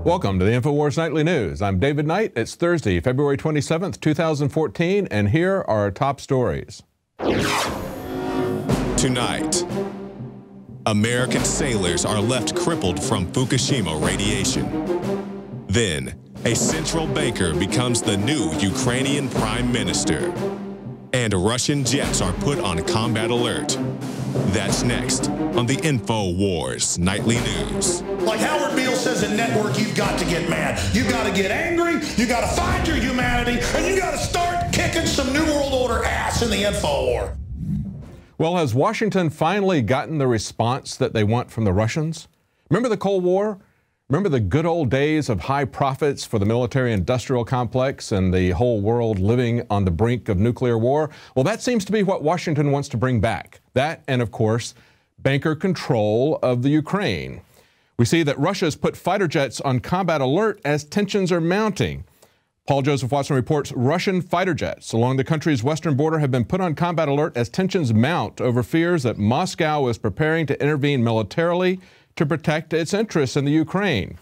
Welcome to the Infowars Nightly News. I'm David Knight. It's Thursday, February 27th, 2014, and here are our top stories. Tonight, American sailors are left crippled from Fukushima radiation. Then, a central banker becomes the new Ukrainian prime minister. And Russian jets are put on combat alert. That's next on the Infowars Nightly News. Like Howard Beale says in Network, you've got to get mad. You've got to get angry. You've got to find your humanity. And you've got to start kicking some New World Order ass in the Infowar. Well, has Washington finally gotten the response that they want from the Russians? Remember the Cold War? Remember the good old days of high profits for the military-industrial complex and the whole world living on the brink of nuclear war? Well, that seems to be what Washington wants to bring back. That and, of course, banker control of the Ukraine. We see that Russia has put fighter jets on combat alert as tensions are mounting. Paul Joseph Watson reports Russian fighter jets along the country's western border have been put on combat alert as tensions mount over fears that Moscow is preparing to intervene militarily to protect its interests in the Ukraine.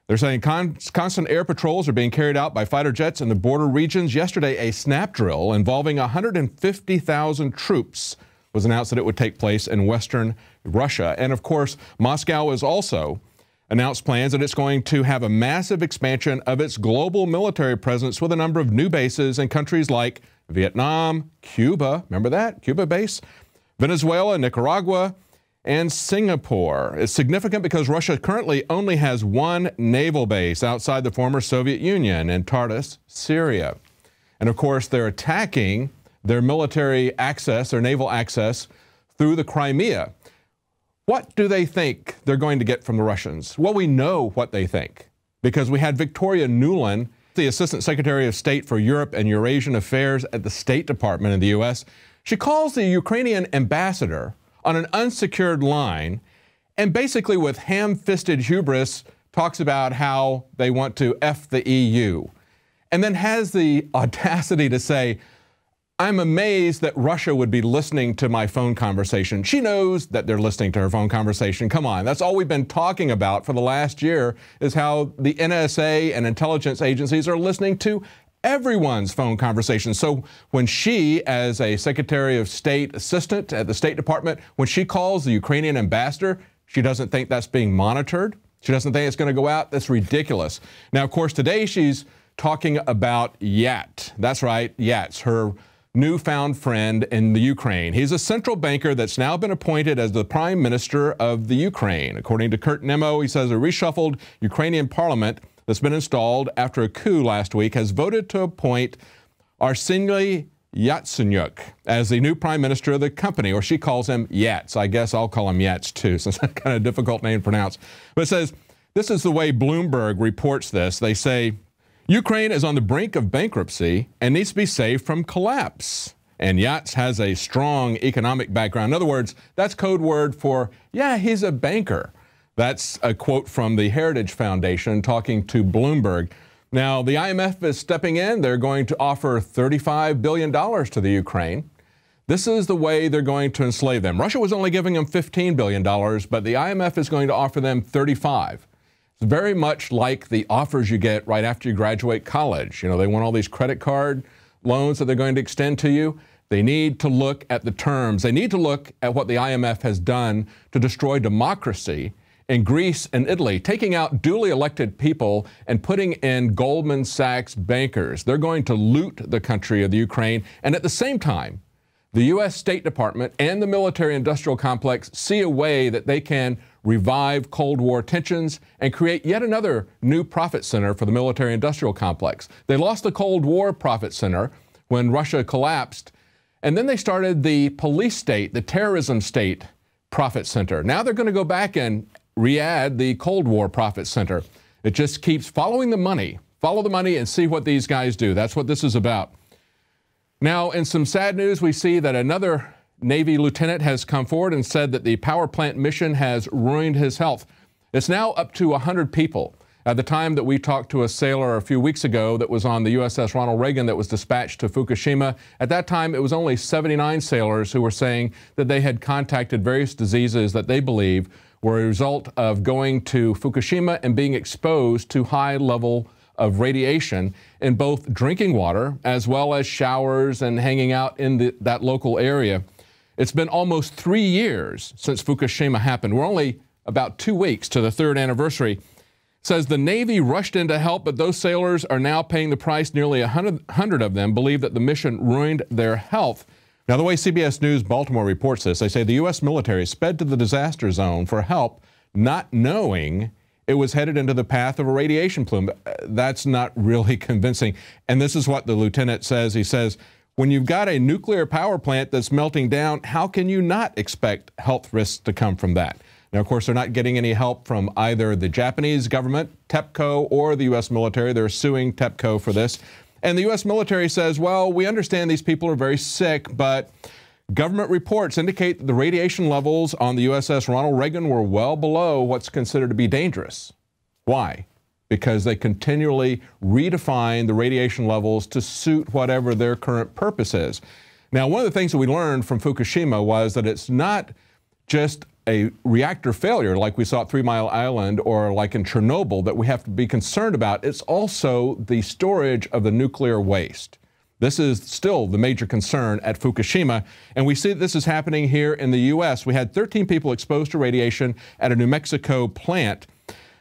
They're saying constant air patrols are being carried out by fighter jets in the border regions. Yesterday, a snap drill involving 150,000 troops was announced that it would take place in western Russia. And of course, Moscow has also announced plans that it's going to have a massive expansion of its global military presence with a number of new bases in countries like Vietnam, Cuba, remember that? Cuba base, Venezuela, Nicaragua, and Singapore. It's significant because Russia currently only has one naval base outside the former Soviet Union in Tartus, Syria. And of course, they're attacking their military access, their naval access, through the Crimea. What do they think they're going to get from the Russians? Well, we know what they think because we had Victoria Nuland, the Assistant Secretary of State for Europe and Eurasian Affairs at the State Department in the U.S. She calls the Ukrainian ambassador on an unsecured line and basically with ham-fisted hubris talks about how they want to F the EU and then has the audacity to say, I'm amazed that Russia would be listening to my phone conversation. She knows that they're listening to her phone conversation. Come on, that's all we've been talking about for the last year is how the NSA and intelligence agencies are listening to everyone's phone conversation. So when she, as a Secretary of State assistant at the State Department, when she calls the Ukrainian ambassador, she doesn't think that's being monitored. She doesn't think it's going to go out. That's ridiculous. Now, of course, today she's talking about Yat. That's right, Yat's her newfound friend in the Ukraine. He's a central banker that's now been appointed as the prime minister of the Ukraine. According to Kurt Nemo, he says a reshuffled Ukrainian parliament that's been installed after a coup last week has voted to appoint Arseniy Yatsenyuk as the new prime minister of the company, or she calls him Yats. I guess I'll call him Yats too, since that's kind of a difficult name to pronounce. But it says, this is the way Bloomberg reports this. They say, Ukraine is on the brink of bankruptcy and needs to be saved from collapse. And Yats has a strong economic background. In other words, that's code word for, yeah, he's a banker. That's a quote from the Heritage Foundation talking to Bloomberg. Now, the IMF is stepping in. They're going to offer $35 billion to the Ukraine. This is the way they're going to enslave them. Russia was only giving them $15 billion, but the IMF is going to offer them $35. It's very much like the offers you get right after you graduate college. You know, they want all these credit card loans that they're going to extend to you. They need to look at the terms. They need to look at what the IMF has done to destroy democracy in Greece and Italy, taking out duly elected people and putting in Goldman Sachs bankers. They're going to loot the country of the Ukraine. And at the same time, the U.S. State Department and the military-industrial complex see a way that they can revive Cold War tensions and create yet another new profit center for the military-industrial complex. They lost the Cold War profit center when Russia collapsed, and then they started the police state, the terrorism state profit center. Now they're going to go back and re-add the Cold War profit center. It just keeps following the money. Follow the money and see what these guys do. That's what this is about. Now, in some sad news, we see that another Navy lieutenant has come forward and said that the power plant mission has ruined his health. It's now up to 100 people. At the time that we talked to a sailor a few weeks ago that was on the USS Ronald Reagan that was dispatched to Fukushima, at that time it was only 79 sailors who were saying that they had contacted various diseases that they believe were a result of going to Fukushima and being exposed to high level of radiation in both drinking water as well as showers and hanging out in that local area. It's been almost 3 years since Fukushima happened. We're only about 2 weeks to the 3rd anniversary. It says the Navy rushed in to help, but those sailors are now paying the price. Nearly 100 of them believe that the mission ruined their health. Now, the way CBS News Baltimore reports this, they say the U.S. military sped to the disaster zone for help, not knowing it was headed into the path of a radiation plume. That's not really convincing. And this is what the lieutenant says. He says, when you've got a nuclear power plant that's melting down, how can you not expect health risks to come from that? Now, of course, they're not getting any help from either the Japanese government, TEPCO, or the U.S. military. They're suing TEPCO for this. And the U.S. military says, well, we understand these people are very sick, but government reports indicate that the radiation levels on the USS Ronald Reagan were well below what's considered to be dangerous. Why? Because they continually redefine the radiation levels to suit whatever their current purpose is. Now, one of the things that we learned from Fukushima was that it's not just a reactor failure like we saw at 3 Mile Island or like in Chernobyl that we have to be concerned about. It's also the storage of the nuclear waste. This is still the major concern at Fukushima, and we see that this is happening here in the U.S. We had 13 people exposed to radiation at a New Mexico plant.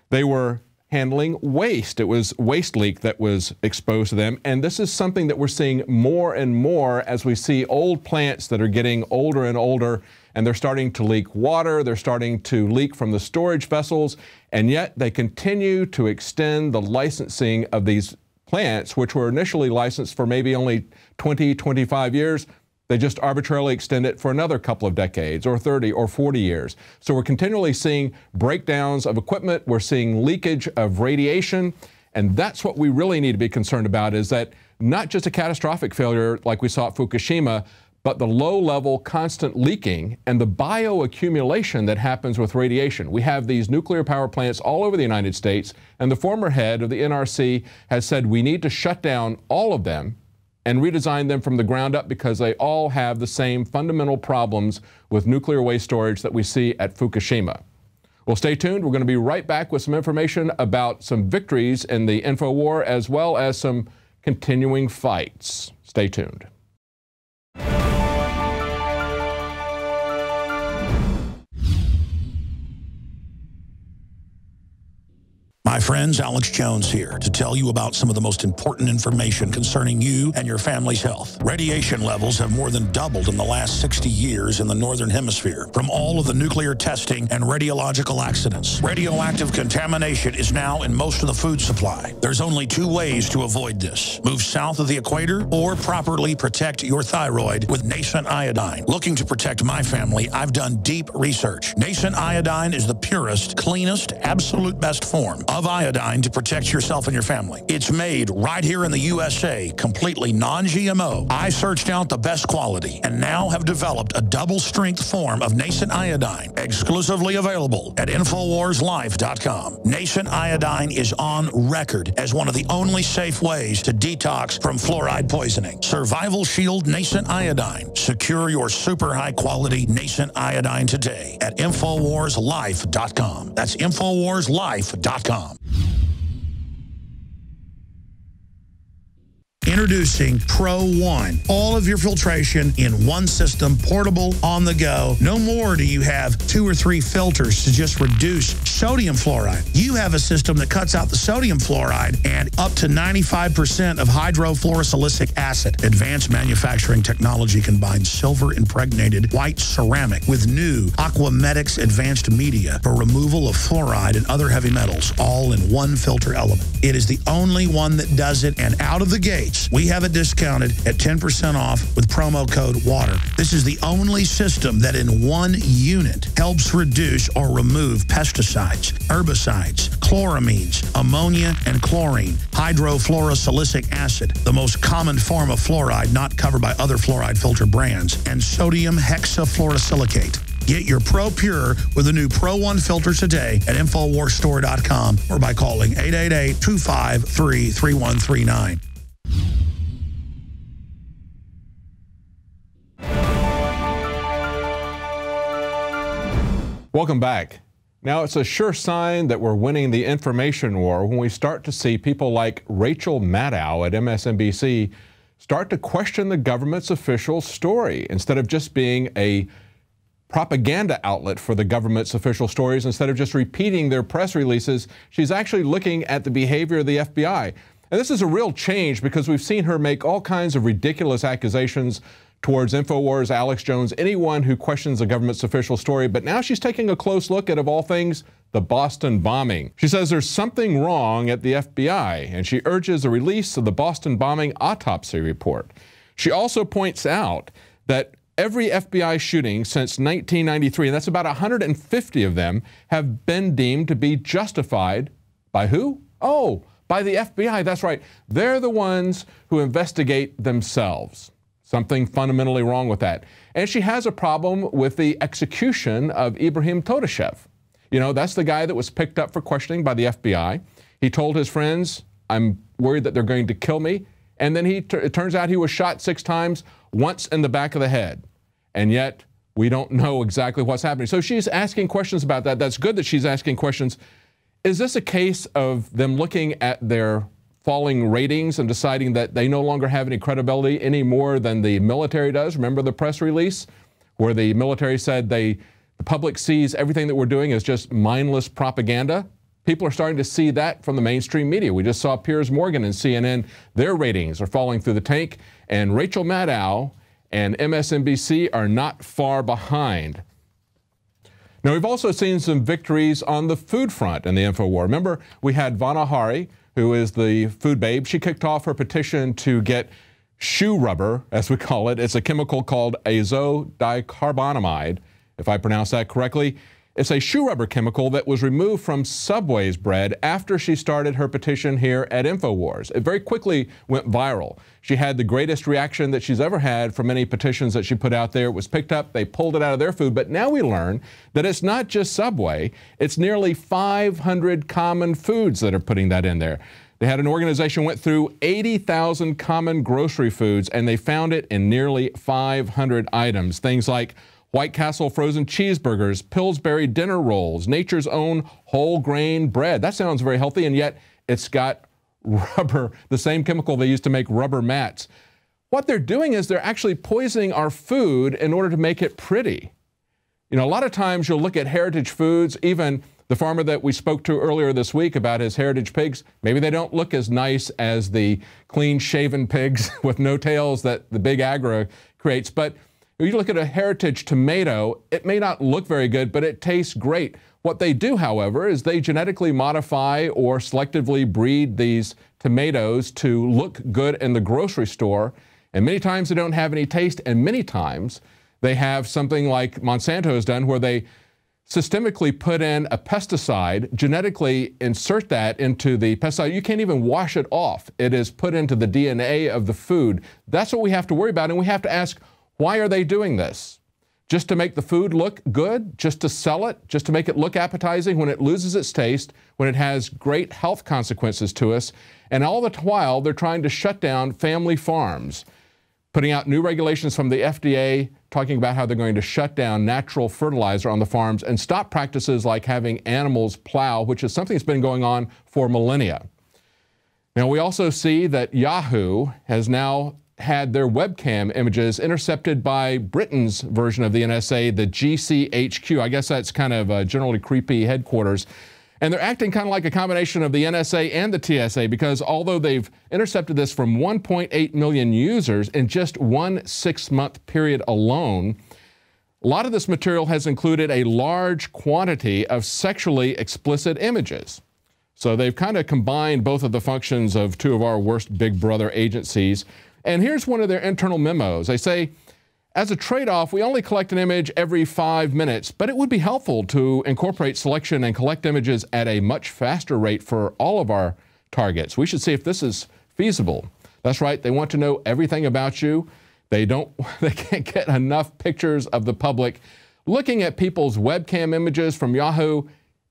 They were handling waste. It was waste leak that was exposed to them, and this is something that we're seeing more and more as we see old plants that are getting older and older, and they're starting to leak water, they're starting to leak from the storage vessels, and yet they continue to extend the licensing of these plants, which were initially licensed for maybe only 20, 25 years. They just arbitrarily extend it for another couple of decades or 30 or 40 years. So we're continually seeing breakdowns of equipment. We're seeing leakage of radiation. And that's what we really need to be concerned about, is that not just a catastrophic failure like we saw at Fukushima, but the low-level constant leaking and the bioaccumulation that happens with radiation. We have these nuclear power plants all over the United States, and the former head of the NRC has said we need to shut down all of them and redesign them from the ground up because they all have the same fundamental problems with nuclear waste storage that we see at Fukushima. Well, stay tuned. We're going to be right back with some information about some victories in the Infowars as well as some continuing fights. Stay tuned. My friends, Alex Jones here to tell you about some of the most important information concerning you and your family's health. Radiation levels have more than doubled in the last 60 years in the Northern Hemisphere from all of the nuclear testing and radiological accidents. Radioactive contamination is now in most of the food supply. There's only 2 ways to avoid this. Move south of the equator or properly protect your thyroid with nascent iodine. Looking to protect my family, I've done deep research. Nascent iodine is the purest, cleanest, absolute best form of iodine to protect yourself and your family. It's made right here in the USA, completely non-GMO. I searched out the best quality and now have developed a double-strength form of nascent iodine, exclusively available at InfowarsLife.com. Nascent iodine is on record as one of the only safe ways to detox from fluoride poisoning. Survival Shield Nascent Iodine. Secure your super high-quality nascent iodine today at InfowarsLife.com. That's InfowarsLife.com. Introducing Pro One. All of your filtration in one system, portable, on the go. No more do you have 2 or 3 filters to just reduce sodium fluoride. You have a system that cuts out the sodium fluoride and up to 95% of hydrofluorosilicic acid. Advanced manufacturing technology combines silver-impregnated white ceramic with new Aquamedics advanced media for removal of fluoride and other heavy metals, all in one filter element. It is the only one that does it, and out of the gates, we have it discounted at 10% off with promo code WATER. This is the only system that in one unit helps reduce or remove pesticides, herbicides, chloramines, ammonia, and chlorine, hydrofluorosilicic acid, the most common form of fluoride not covered by other fluoride filter brands, and sodium hexafluorosilicate. Get your Pro Pure with the new Pro One filter today at InfoWarsStore.com or by calling 888-253-3139. Welcome back. Now, it's a sure sign that we're winning the information war when we start to see people like Rachel Maddow at MSNBC start to question the government's official story instead of just being a propaganda outlet for the government's official stories. Instead of just repeating their press releases, she's actually looking at the behavior of the FBI. And this is a real change because we've seen her make all kinds of ridiculous accusations towards Infowars, Alex Jones, anyone who questions the government's official story. But now she's taking a close look at, of all things, the Boston bombing. She says there's something wrong at the FBI, and she urges the release of the Boston bombing autopsy report. She also points out that every FBI shooting since 1993, and that's about 150 of them, have been deemed to be justified by who? Oh, by the FBI. That's right. They're the ones who investigate themselves. Something fundamentally wrong with that. And she has a problem with the execution of Ibrahim Todashev. You know, that's the guy that was picked up for questioning by the FBI. He told his friends, I'm worried that they're going to kill me. And then it turns out he was shot 6 times, once in the back of the head. And yet, we don't know exactly what's happening. So she's asking questions about that. That's good that she's asking questions. Is this a case of them looking at their falling ratings and deciding that they no longer have any credibility any more than the military does? Remember the press release where the military said the public sees everything that we're doing as just mindless propaganda? People are starting to see that from the mainstream media. We just saw Piers Morgan and CNN. Their ratings are falling through the tank. And Rachel Maddow and MSNBC are not far behind. Now, we've also seen some victories on the food front in the InfoWar. Remember, we had Vana Hari, who is the food babe. She kicked off her petition to get shoe rubber, as we call it. It's a chemical called azodicarbonamide, if I pronounce that correctly. It's a shoe rubber chemical that was removed from Subway's bread after she started her petition here at Infowars. It very quickly went viral. She had the greatest reaction that she's ever had from any petitions that she put out there. It was picked up, they pulled it out of their food, but now we learn that it's not just Subway, it's nearly 500 common foods that are putting that in there. They had an organization went through 80,000 common grocery foods and they found it in nearly 500 items. Things like White Castle frozen cheeseburgers, Pillsbury dinner rolls, Nature's Own whole grain bread. That sounds very healthy, and yet it's got rubber, the same chemical they use to make rubber mats. What they're doing is they're actually poisoning our food in order to make it pretty. You know, a lot of times you'll look at heritage foods, even the farmer that we spoke to earlier this week about his heritage pigs, maybe they don't look as nice as the clean-shaven pigs with no tails that the big agro creates, but if you look at a heritage tomato, it may not look very good, but it tastes great. What they do, however, is they genetically modify or selectively breed these tomatoes to look good in the grocery store. And many times they don't have any taste, and many times they have something like Monsanto has done where they systemically put in a pesticide, genetically insert that into the pesticide. You can't even wash it off. It is put into the DNA of the food. That's what we have to worry about, and we have to ask, why are they doing this? Just to make the food look good? Just to sell it? Just to make it look appetizing when it loses its taste, when it has great health consequences to us? And all the while, they're trying to shut down family farms, putting out new regulations from the FDA, talking about how they're going to shut down natural fertilizer on the farms and stop practices like having animals plow, which is something that's been going on for millennia. Now, we also see that Yahoo has now had their webcam images intercepted by Britain's version of the NSA, the GCHQ. I guess that's kind of a generally creepy headquarters. And they're acting kind of like a combination of the NSA and the TSA because although they've intercepted this from 1.8 million users in just one 6-month period alone, a lot of this material has included a large quantity of sexually explicit images. So they've kind of combined both of the functions of two of our worst Big Brother agencies. And here's one of their internal memos. They say, as a trade-off, we only collect an image every 5 minutes, but it would be helpful to incorporate selection and collect images at a much faster rate for all of our targets. We should see if this is feasible. That's right, they want to know everything about you. They can't get enough pictures of the public. Looking at people's webcam images from Yahoo,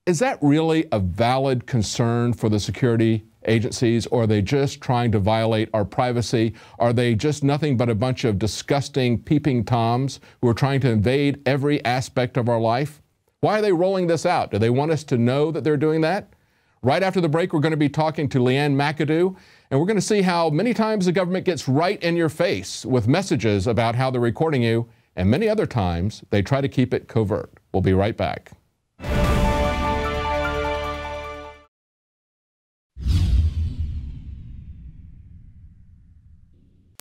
is that really a valid concern for the security agencies, or are they just trying to violate our privacy? Are they just nothing but a bunch of disgusting peeping toms who are trying to invade every aspect of our life? Why are they rolling this out? Do they want us to know that they're doing that? Right after the break, we're going to be talking to Leanne McAdoo, and we're going to see how many times the government gets right in your face with messages about how they're recording you, and many other times they try to keep it covert. We'll be right back.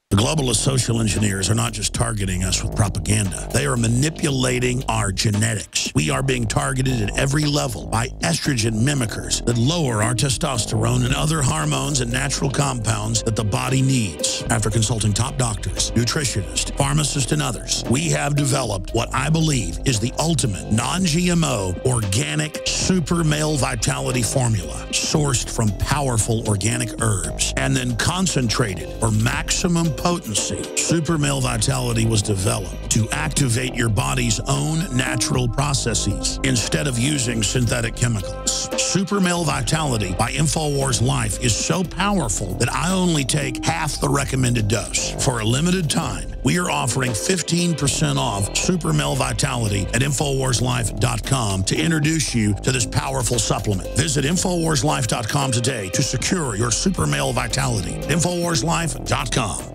The globalist social engineers are not just targeting us with propaganda. They are manipulating our genetics. We are being targeted at every level by estrogen mimickers that lower our testosterone and other hormones and natural compounds that the body needs. After consulting top doctors, nutritionists, pharmacists, and others, we have developed what I believe is the ultimate non-GMO organic super male vitality formula sourced from powerful organic herbs and then concentrated for maximum potency. Super Male Vitality was developed to activate your body's own natural processes instead of using synthetic chemicals. Super Male Vitality by Infowars Life is so powerful that I only take half the recommended dose. For a limited time, we are offering 15% off Super Male Vitality at InfowarsLife.com to introduce you to this powerful supplement. Visit InfowarsLife.com today to secure your Super Male Vitality. InfowarsLife.com.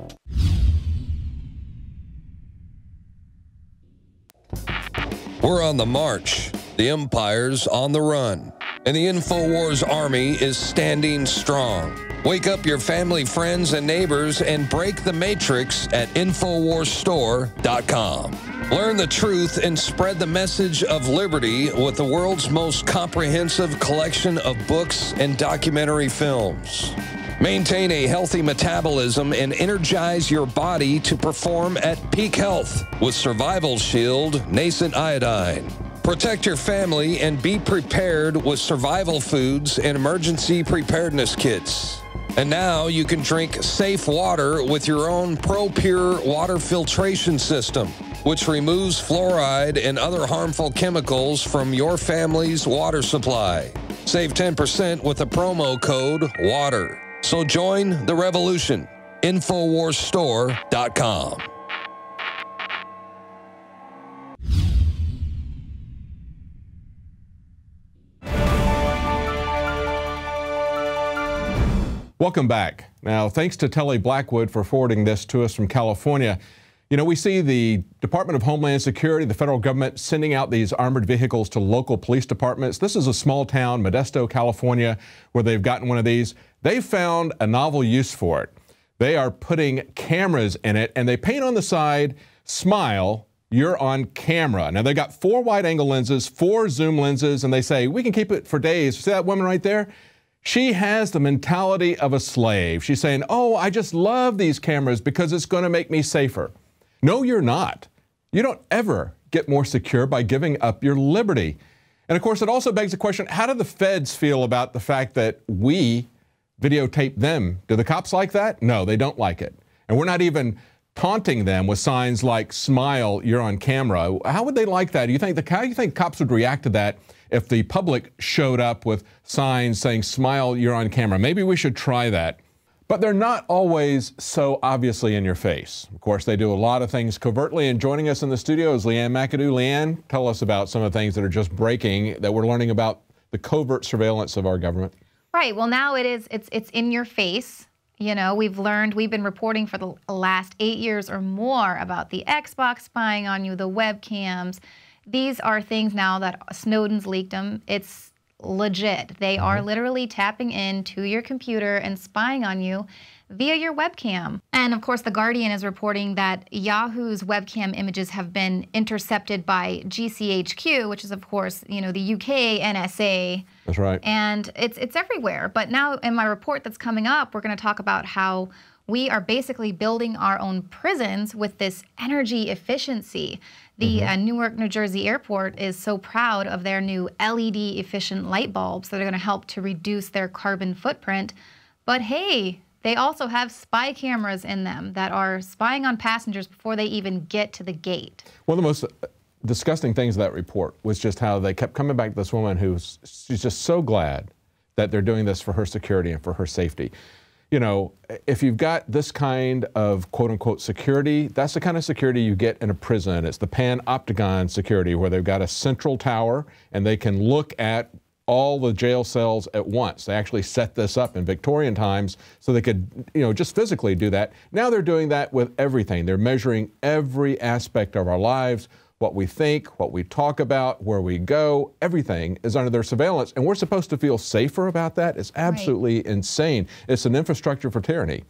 We're on the march. The empire's on the run. And the Infowars army is standing strong. Wake up your family, friends, and neighbors and break the matrix at InfowarsStore.com. Learn the truth and spread the message of liberty with the world's most comprehensive collection of books and documentary films. Maintain a healthy metabolism and energize your body to perform at peak health with Survival Shield Nascent Iodine. Protect your family and be prepared with survival foods and emergency preparedness kits. And now you can drink safe water with your own ProPure water filtration system, which removes fluoride and other harmful chemicals from your family's water supply. Save 10% with the promo code WATER. So join the revolution. InfowarsStore.com. Welcome back. Now, thanks to Telly Blackwood for forwarding this to us from California. You know, we see the Department of Homeland Security, the federal government, sending out these armored vehicles to local police departments. This is a small town, Modesto, California, where they've gotten one of these. They found a novel use for it. They are putting cameras in it, and they paint on the side, "Smile, you're on camera." Now, they got 4 wide-angle lenses, 4 zoom lenses, and they say, we can keep it for days. See that woman right there? She has the mentality of a slave. She's saying, oh, I just love these cameras because it's going to make me safer. No, you're not. You don't ever get more secure by giving up your liberty. And of course, it also begs the question, how do the feds feel about the fact that we videotape them? Do the cops like that? No, they don't like it. And we're not even taunting them with signs like, "Smile, you're on camera." How would they like that? How do you think cops would react to that if the public showed up with signs saying, "Smile, you're on camera"? Maybe we should try that. But they're not always so obviously in your face. Of course, they do a lot of things covertly, and joining us in the studio is Leanne McAdoo. Leanne, tell us about some of the things that are just breaking that we're learning about the covert surveillance of our government. Right. Well, now it's in your face. You know, we've been reporting for the last 8 years or more about the Xbox spying on you, the webcams. These are things now that Snowden's leaked them. It's legit. They are literally tapping into your computer and spying on you via your webcam. And of course, The Guardian is reporting that Yahoo's webcam images have been intercepted by GCHQ, which is of course, you know, the UK NSA. That's right. And it's everywhere. But now in my report that's coming up, we're going to talk about how we are basically building our own prisons with this energy efficiency. The Newark, New Jersey airport is so proud of their new LED efficient light bulbs that are going to help to reduce their carbon footprint. But hey, they also have spy cameras in them that are spying on passengers before they even get to the gate. One of the most disgusting things of that report was just how they kept coming back to this woman she's just so glad that they're doing this for her security and for her safety. you know, if you've got this kind of quote-unquote security, that's the kind of security you get in a prison. It's the panopticon security, where they've got a central tower and they can look at all the jail cells at once. They actually set this up in Victorian times so they could, you know, just physically do that. Now they're doing that with everything. They're measuring every aspect of our lives, what we think, what we talk about, where we go, everything is under their surveillance. And we're supposed to feel safer about that? It's absolutely insane. It's an infrastructure for tyranny.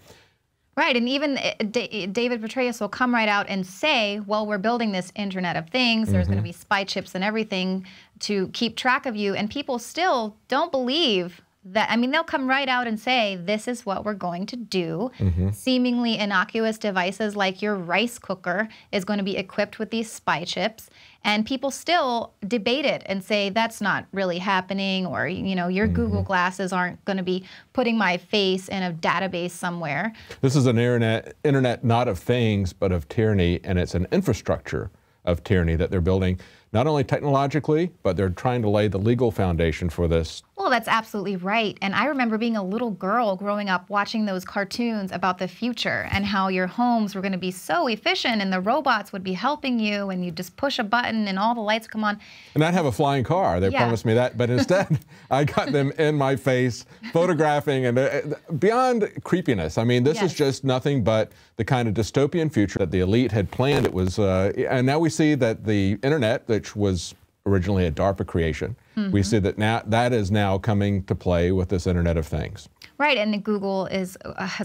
Right, and even David Petraeus will come right out and say, well, we're building this Internet of Things. There's going to be spy chips and everything to keep track of you. And people still don't believe that. I mean, they'll come right out and say, this is what we're going to do. Seemingly innocuous devices like your rice cooker is going to be equipped with these spy chips. And people still debate it and say that's not really happening, or, you know, your Google glasses aren't going to be putting my face in a database somewhere. This is an internet not of things, but of tyranny, and it's an infrastructure of tyranny that they're building, not only technologically, but they're trying to lay the legal foundation for this. Well, that's absolutely right. And I remember being a little girl growing up watching those cartoons about the future and how your homes were going to be so efficient and the robots would be helping you and you just push a button and all the lights come on. And I'd have a flying car. They promised me that. But instead, I got them in my face, photographing, and beyond creepiness. I mean, this is just nothing but the kind of dystopian future that the elite had planned. It was, and now we see that the internet, which was originally a DARPA creation, we see that now that is now coming to play with this Internet of Things. Right, and Google has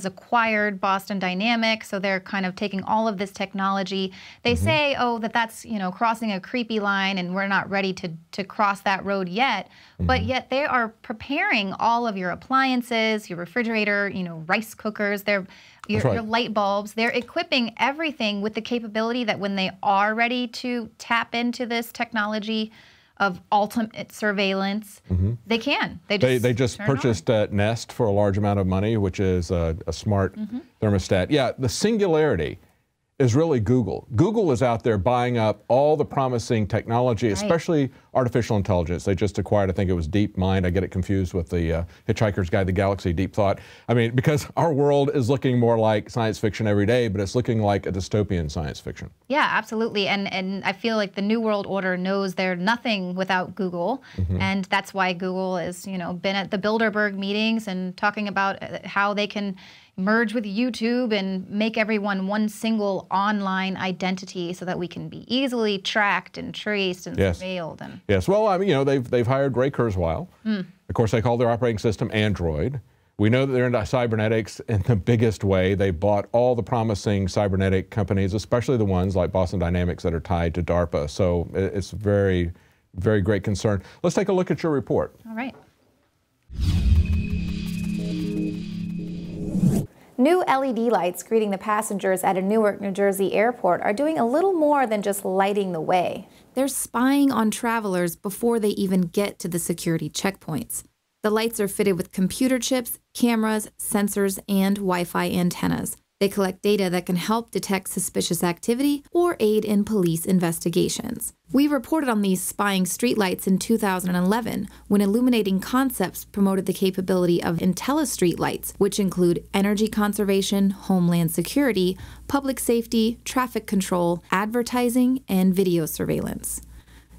acquired Boston Dynamics, so they're kind of taking all of this technology. They say, oh, that's, you know, crossing a creepy line and we're not ready to cross that road yet, but yet they are preparing all of your appliances, your refrigerator, you know, rice cookers, your light bulbs. They're equipping everything with the capability that when they are ready to tap into this technology of ultimate surveillance, they can. They just purchased Nest for a large amount of money, which is a smart thermostat. Yeah, the singularity is really Google. Google is out there buying up all the promising technology, especially artificial intelligence. They just acquired, I think it was DeepMind. I get it confused with the Hitchhiker's Guide to the Galaxy, Deep Thought. I mean, because our world is looking more like science fiction every day, but it's looking like a dystopian science fiction. Yeah, absolutely. And I feel like the New World Order knows they're nothing without Google. And that's why Google has, you know, been at the Bilderberg meetings and talking about how they can merge with YouTube and make everyone one single online identity so that we can be easily tracked and traced and surveilled. And yes, well, I mean, you know, they've hired Ray Kurzweil. Of course, they call their operating system Android. We know that they're into cybernetics in the biggest way. They bought all the promising cybernetic companies, especially the ones like Boston Dynamics that are tied to DARPA. So it's very, very great concern. Let's take a look at your report. All right. New LED lights greeting the passengers at a Newark, New Jersey airport are doing a little more than just lighting the way. They're spying on travelers before they even get to the security checkpoints. The lights are fitted with computer chips, cameras, sensors, and Wi-Fi antennas. They collect data that can help detect suspicious activity or aid in police investigations. We reported on these spying streetlights in 2011 when Illuminating Concepts promoted the capability of IntelliStreet lights, which include energy conservation, homeland security, public safety, traffic control, advertising, and video surveillance.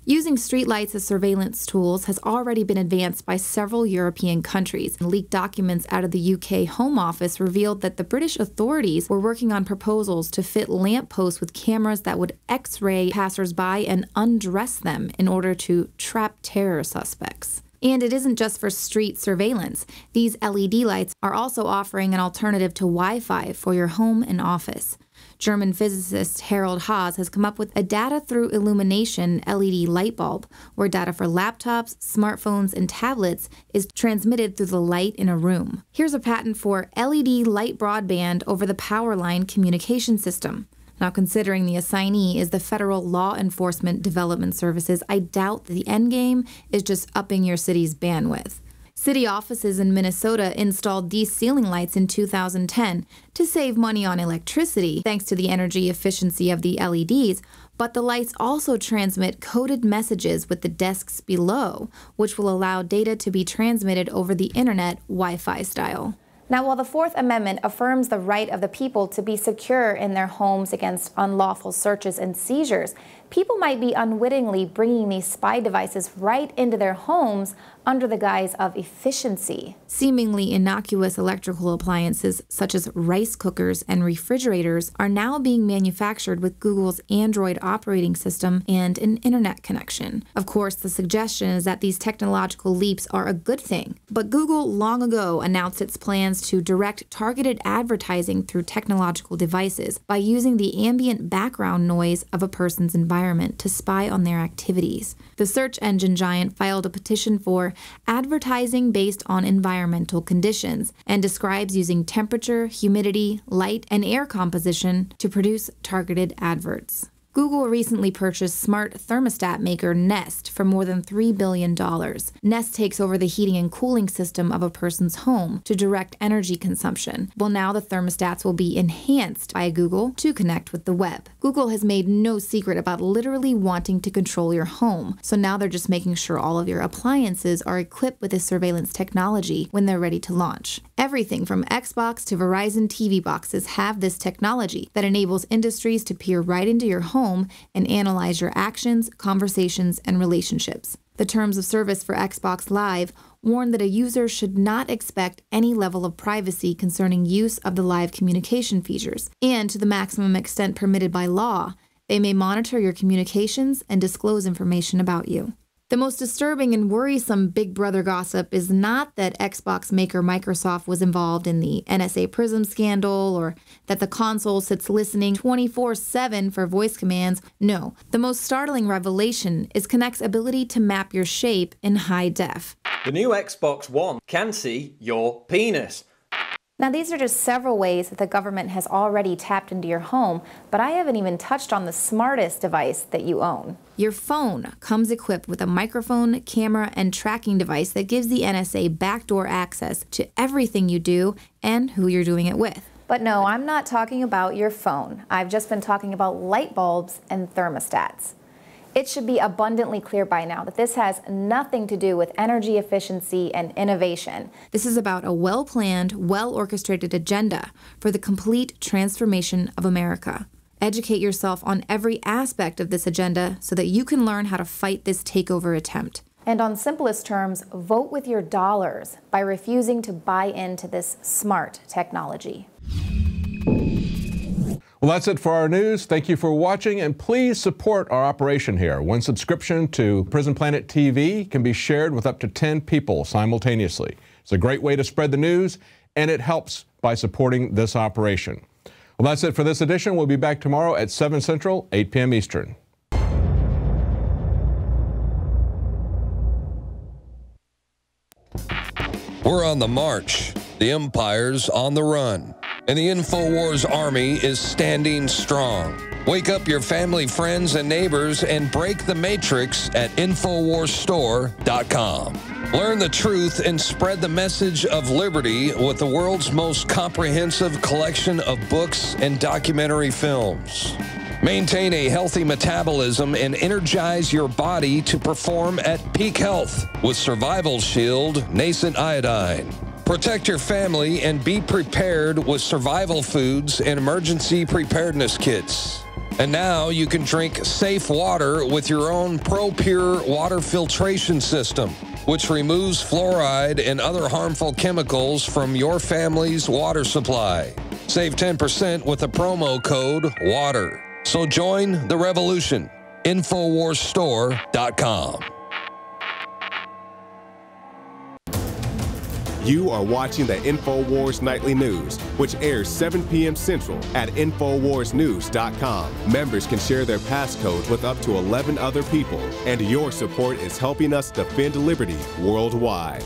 Using streetlights as surveillance tools has already been advanced by several European countries. Leaked documents out of the UK Home Office revealed that the British authorities were working on proposals to fit lampposts with cameras that would X-ray passers-by and undress them in order to trap terror suspects. And it isn't just for street surveillance. These LED lights are also offering an alternative to Wi-Fi for your home and office. German physicist Harald Haas has come up with a data through illumination LED light bulb, where data for laptops, smartphones, and tablets is transmitted through the light in a room. Here's a patent for LED light broadband over the power line communication system. Now, considering the assignee is the Federal Law Enforcement Development Services, I doubt the end game is just upping your city's bandwidth. City offices in Minnesota installed these ceiling lights in 2010 to save money on electricity thanks to the energy efficiency of the LEDs, but the lights also transmit coded messages with the desks below, which will allow data to be transmitted over the internet Wi-Fi style. Now, while the Fourth Amendment affirms the right of the people to be secure in their homes against unlawful searches and seizures, people might be unwittingly bringing these spy devices right into their homes under the guise of efficiency. Seemingly innocuous electrical appliances such as rice cookers and refrigerators are now being manufactured with Google's Android operating system and an internet connection. Of course, the suggestion is that these technological leaps are a good thing, but Google long ago announced its plans to direct targeted advertising through technological devices by using the ambient background noise of a person's environment to spy on their activities. The search engine giant filed a petition for advertising based on environmental conditions and describes using temperature, humidity, light, and air composition to produce targeted adverts. Google recently purchased smart thermostat maker Nest for more than $3 billion. Nest takes over the heating and cooling system of a person's home to direct energy consumption. Well, now the thermostats will be enhanced by Google to connect with the web. Google has made no secret about literally wanting to control your home, so now they're just making sure all of your appliances are equipped with this surveillance technology when they're ready to launch. Everything from Xbox to Verizon TV boxes have this technology that enables industries to peer right into your home and analyze your actions, conversations, and relationships. The terms of service for Xbox Live warn that a user should not expect any level of privacy concerning use of the live communication features, and to the maximum extent permitted by law, they may monitor your communications and disclose information about you. The most disturbing and worrisome Big Brother gossip is not that Xbox maker Microsoft was involved in the NSA PRISM scandal or that the console sits listening 24/7 for voice commands. No, the most startling revelation is Kinect's ability to map your shape in high def. The new Xbox One can see your penis. Now, these are just several ways that the government has already tapped into your home, but I haven't even touched on the smartest device that you own. Your phone comes equipped with a microphone, camera, and tracking device that gives the NSA backdoor access to everything you do and who you're doing it with. But no, I'm not talking about your phone. I've just been talking about light bulbs and thermostats. It should be abundantly clear by now that this has nothing to do with energy efficiency and innovation. This is about a well-planned, well-orchestrated agenda for the complete transformation of America. Educate yourself on every aspect of this agenda so that you can learn how to fight this takeover attempt. And on simplest terms, vote with your dollars by refusing to buy into this smart technology. Well, that's it for our news. Thank you for watching, and please support our operation here. One subscription to Prison Planet TV can be shared with up to 10 people simultaneously. It's a great way to spread the news, and it helps by supporting this operation. Well, that's it for this edition. We'll be back tomorrow at 7 Central, 8 p.m. Eastern. We're on the march. The empire's on the run. And the Infowars army is standing strong. Wake up your family, friends, and neighbors and break the matrix at InfowarsStore.com. Learn the truth and spread the message of liberty with the world's most comprehensive collection of books and documentary films. Maintain a healthy metabolism and energize your body to perform at peak health with Survival Shield Nascent Iodine. Protect your family and be prepared with survival foods and emergency preparedness kits. And now you can drink safe water with your own ProPure water filtration system, which removes fluoride and other harmful chemicals from your family's water supply. Save 10% with the promo code WATER. So join the revolution. InfowarsStore.com. You are watching the Infowars Nightly News, which airs 7 p.m. Central at InfowarsNews.com. Members can share their passcodes with up to 11 other people, and your support is helping us defend liberty worldwide.